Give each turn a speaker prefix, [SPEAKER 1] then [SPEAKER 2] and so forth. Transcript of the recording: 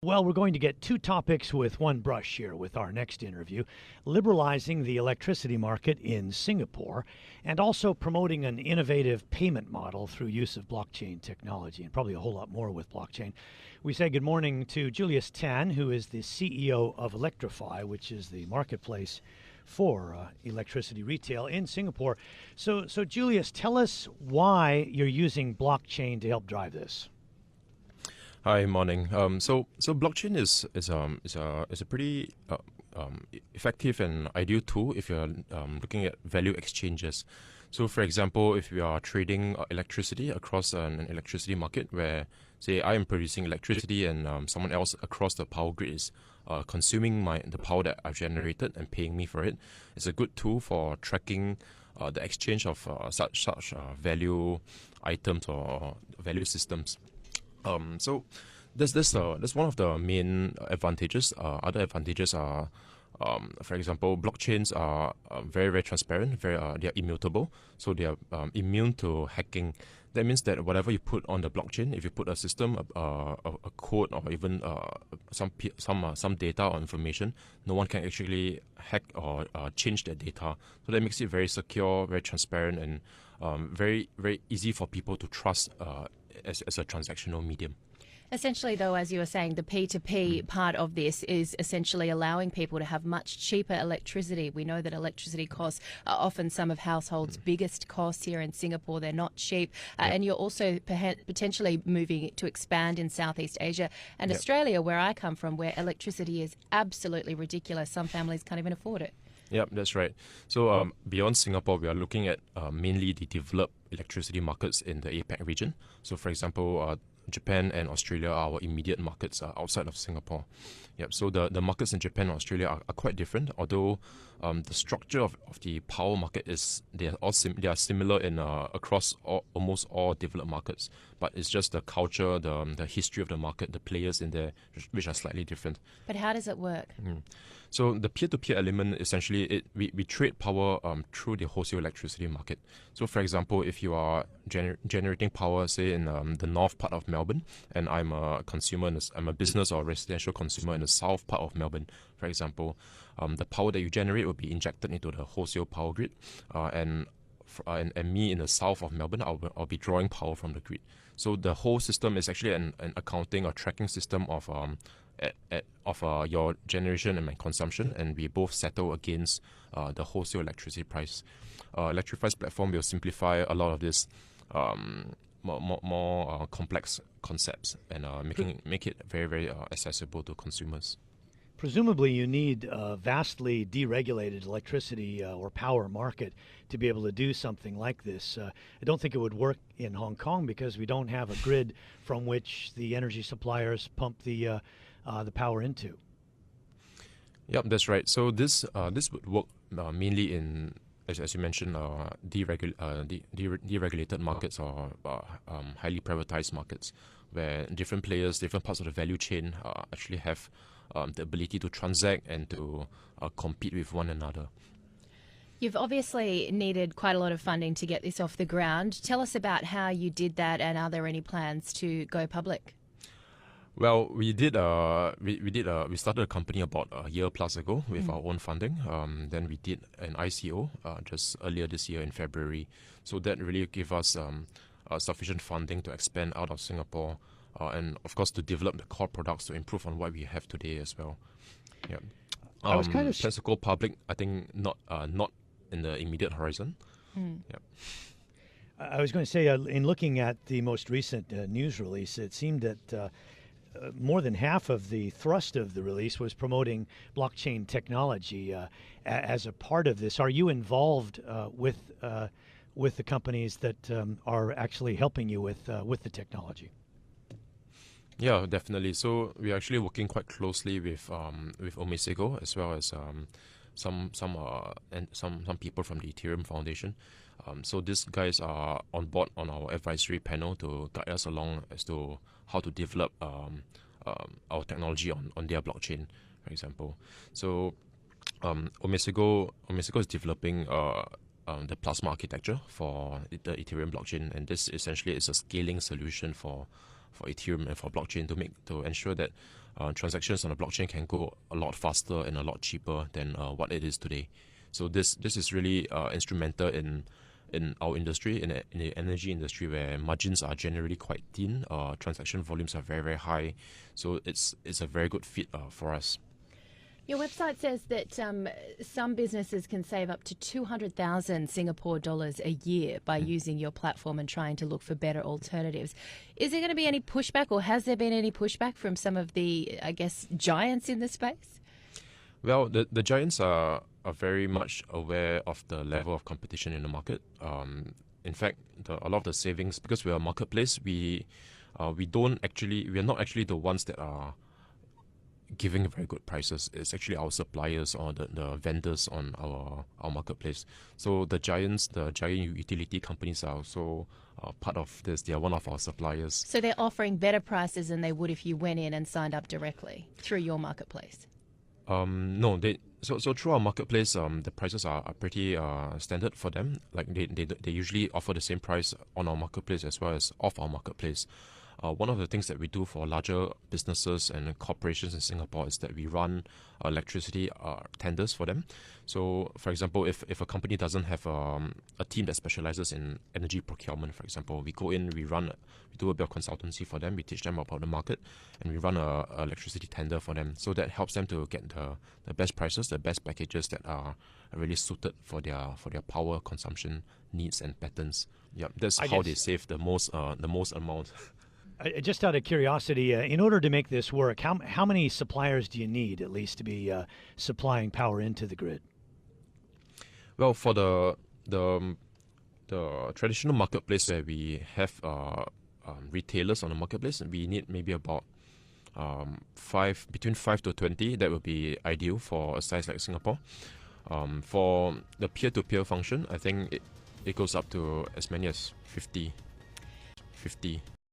[SPEAKER 1] Well, we're going to get two topics with one brush here with our next interview: liberalizing the electricity market in Singapore and also promoting an innovative payment model through use of blockchain technology, and probably a whole lot more with blockchain. We say good morning to Julius Tan, who is the CEO of Electrify, which is the marketplace for electricity retail in Singapore. So Julius, tell us why you're using blockchain to help drive this.
[SPEAKER 2] Hi, morning. So blockchain is a pretty effective and ideal tool if you're looking at value exchanges. So, for example, if we are trading electricity across an electricity market, where say I am producing electricity and someone else across the power grid is consuming the power that I've generated and paying me for it, it's a good tool for tracking the exchange of such value items or value systems. So that's one of the main advantages. Other advantages are, for example, blockchains are very, very transparent. They are immutable, so they are immune to hacking. That means that whatever you put on the blockchain, if you put a system, a code, or even some data or information, no one can actually hack or change that data. So that makes it very secure, very transparent, and very, very easy for people to trust as a transactional medium.
[SPEAKER 3] Essentially, though, as you were saying, the P2P part of this is essentially allowing people to have much cheaper electricity. We know that electricity costs are often some of households' biggest costs here in Singapore. They're not cheap. And you're also potentially moving to expand in Southeast Asia and Australia, where I come from, where electricity is absolutely ridiculous. Some families can't even afford it.
[SPEAKER 2] Yep, that's right. So beyond Singapore, we are looking at mainly the developed electricity markets in the APAC region. So, for example, Japan and Australia are our immediate markets outside of Singapore. Yep. So the markets in Japan and Australia are quite different, although the structure of the power market they are similar in across almost all developed markets. But it's just the culture, the history of the market, the players in there, which are slightly different.
[SPEAKER 3] But how does it work?
[SPEAKER 2] So the peer-to-peer element, essentially, we trade power through the wholesale electricity market. So, for example, if you are generating power, say in the north part of Melbourne, and I'm a consumer, I'm a business or residential consumer in the south part of Melbourne, for example, the power that you generate will be injected into the wholesale power grid, and me in the south of Melbourne, I'll be drawing power from the grid. So the whole system is actually an accounting or tracking system of your generation and my consumption, and we both settle against the wholesale electricity price. Electrify's platform will simplify a lot of this more complex concepts and make it very, very accessible to consumers.
[SPEAKER 1] Presumably, you need a vastly deregulated electricity or power market to be able to do something like this. I don't think it would work in Hong Kong because we don't have a grid from which the energy suppliers pump the power into.
[SPEAKER 2] Yep, that's right. So this would work mainly in, as you mentioned, deregulated markets or highly privatized markets, where different players, different parts of the value chain actually have the ability to transact and to compete with one another.
[SPEAKER 3] You've obviously needed quite a lot of funding to get this off the ground. Tell us about how you did that, and are there any plans to go public?
[SPEAKER 2] Well, we started a company about a year plus ago with our own funding. Then we did an ICO just earlier this year in February. So that really gave us sufficient funding to expand out of Singapore and, of course, to develop the core products to improve on what we have today as well. Yeah.
[SPEAKER 1] I was kind of
[SPEAKER 2] plans to go public, I think not in the immediate horizon. Yeah.
[SPEAKER 1] I was going to say, in looking at the most recent news release, it seemed that more than half of the thrust of the release was promoting blockchain technology as a part of this. Are you involved with the companies that are actually helping you with the technology?
[SPEAKER 2] Yeah, definitely. So we're actually working quite closely with Omesego as well as some people from the Ethereum Foundation. So these guys are on board on our advisory panel to guide us along as to how to develop our technology on their blockchain, for example. So Omesego is developing the plasma architecture for the Ethereum blockchain, and this essentially is a scaling solution for Ethereum and for blockchain to ensure that transactions on the blockchain can go a lot faster and a lot cheaper than what it is today. So this is really instrumental in our industry, in the energy industry, where margins are generally quite thin. Transaction volumes are very, very high. So it's a very good fit for us.
[SPEAKER 3] Your website says that some businesses can save up to 200,000 Singapore dollars a year by using your platform and trying to look for better alternatives. Is there going to be any pushback, or has there been any pushback from some of the, I guess, giants in the space?
[SPEAKER 2] Well, the giants are very much aware of the level of competition in the market. In fact, a lot of the savings, because we're a marketplace, we are not actually the ones that are giving very good prices. It's actually our suppliers or the vendors on our marketplace. So the giant utility companies are also part of this. They are one of our suppliers.
[SPEAKER 3] So they're offering better prices than they would if you went in and signed up directly through your marketplace?
[SPEAKER 2] No, so through our marketplace, the prices are pretty standard for them. Like they usually offer the same price on our marketplace as well as off our marketplace. One of the things that we do for larger businesses and corporations in Singapore is that we run electricity tenders for them. So, for example, if a company doesn't have a team that specializes in energy procurement, for example, we go in, we do a bit of consultancy for them, we teach them about the market, and we run a electricity tender for them. So that helps them to get the best prices, the best packages that are really suited for their power consumption needs and patterns. Yeah, that's how they save the most amount.
[SPEAKER 1] Just out of curiosity, in order to make this work, how many suppliers do you need, at least, to be supplying power into the grid?
[SPEAKER 2] Well, for the traditional marketplace where we have retailers on the marketplace, we need maybe about between 5 to 20. That would be ideal for a size like Singapore. For the peer-to-peer function, I think it goes up to as many as 50.